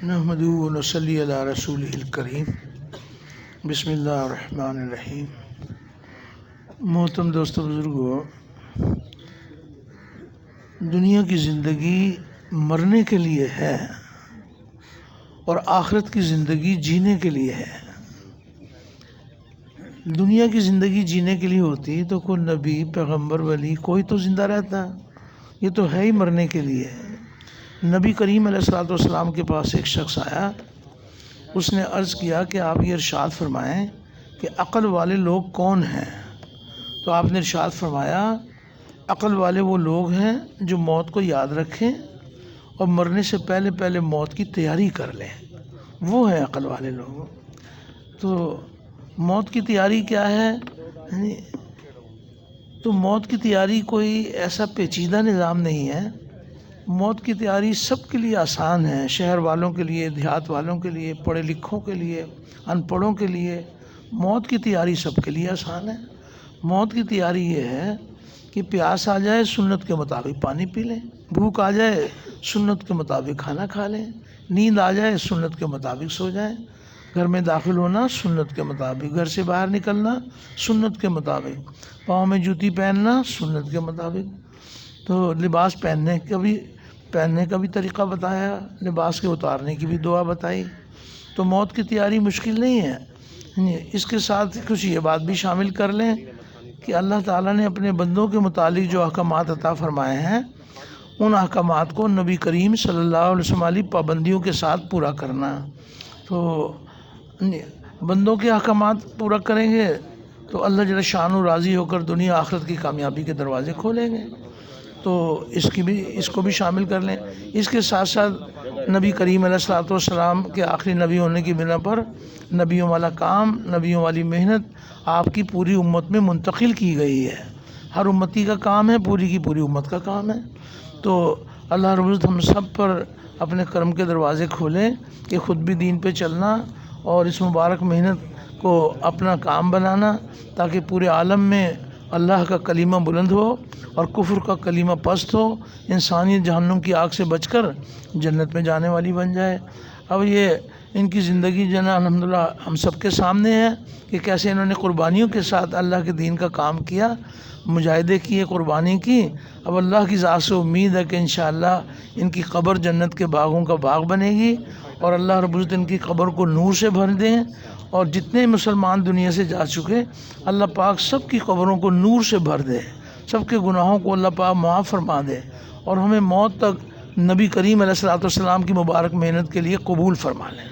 نحمدہ و نصلی علی رسولہ الکریم۔ بسم اللہ الرحمن الرحیم۔ محترم دوستو بزرگو، دنیا کی زندگی مرنے کے لیے ہے اور آخرت کی زندگی جینے کے لیے ہے۔ دنیا کی زندگی جینے کے لیے ہوتی تو کوئی نبی، پیغمبر، ولی کوئی تو زندہ رہتا، یہ تو ہے ہی مرنے کے لیے۔ نبی کریم علیہ الصلوۃ والسلام کے پاس ایک شخص آیا، اس نے عرض کیا کہ آپ یہ ارشاد فرمائیں کہ عقل والے لوگ کون ہیں؟ تو آپ نے ارشاد فرمایا عقل والے وہ لوگ ہیں جو موت کو یاد رکھیں اور مرنے سے پہلے پہلے موت کی تیاری کر لیں، وہ ہیں عقل والے لوگ۔ تو موت کی تیاری کیا ہے؟ تو موت کی تیاری کوئی ایسا پیچیدہ نظام نہیں ہے۔ موت کی تیاری سب کے لیے آسان ہے، شہر والوں کے لیے، دیہات والوں کے لیے، پڑھے لکھوں کے لیے، ان پڑھوں کے لیے۔ موت کی تیاری سب کے لیے آسان ہے۔ موت کی تیاری یہ ہے کہ پیاس آ جائے سنت کے مطابق پانی پی لیں، بھوک آ جائے سنت کے مطابق کھانا کھا لیں، نیند آ جائے سنت کے مطابق سو جائیں، گھر میں داخل ہونا سنت کے مطابق، گھر سے باہر نکلنا سنت کے مطابق، پاؤں میں جوتی پہننا سنت کے مطابق۔ تو لباس پہننے کا بھی طریقہ بتایا، لباس کے اتارنے کی بھی دعا بتائی۔ تو موت کی تیاری مشکل نہیں ہے۔ اس کے ساتھ کچھ یہ بات بھی شامل کر لیں کہ اللہ تعالیٰ نے اپنے بندوں کے متعلق جو احکامات عطا فرمائے ہیں، ان احکامات کو نبی کریم صلی اللہ علیہ وسلم والی پابندیوں کے ساتھ پورا کرنا۔ تو بندوں کے احکامات پورا کریں گے تو اللہ جل شانہ راضی ہو کر دنیا آخرت کی کامیابی کے دروازے کھولیں گے۔ تو اس کو بھی شامل کر لیں۔ اس کے ساتھ ساتھ نبی کریم علیہ الصلوۃ والسلام کے آخری نبی ہونے کی بنا پر نبیوں والا کام، نبیوں والی محنت آپ کی پوری امت میں منتقل کی گئی ہے۔ ہر امتی کا کام ہے، پوری کی پوری امت کا کام ہے۔ تو اللہ رب العزت ہم سب پر اپنے کرم کے دروازے کھولیں کہ خود بھی دین پہ چلنا اور اس مبارک محنت کو اپنا کام بنانا، تاکہ پورے عالم میں اللہ کا کلمہ بلند ہو اور کفر کا کلمہ پست ہو، انسانیت جہنم کی آگ سے بچ کر جنت میں جانے والی بن جائے۔ اب یہ ان کی زندگی جنا الحمدللہ ہم سب کے سامنے ہے کہ کیسے انہوں نے قربانیوں کے ساتھ اللہ کے دین کا کام کیا، مجاہدے کیے، قربانی کی۔ اب اللہ کی ذات سے امید ہے کہ انشاءاللہ ان کی قبر جنت کے باغوں کا باغ بنے گی اور اللہ رب العزت ان کی قبر کو نور سے بھر دیں، اور جتنے مسلمان دنیا سے جا چکے اللہ پاک سب کی قبروں کو نور سے بھر دے، سب کے گناہوں کو اللہ پاک معاف فرما دے، اور ہمیں موت تک نبی کریم علیہ الصلوۃ والسلام کی مبارک محنت کے لیے قبول فرما لیں۔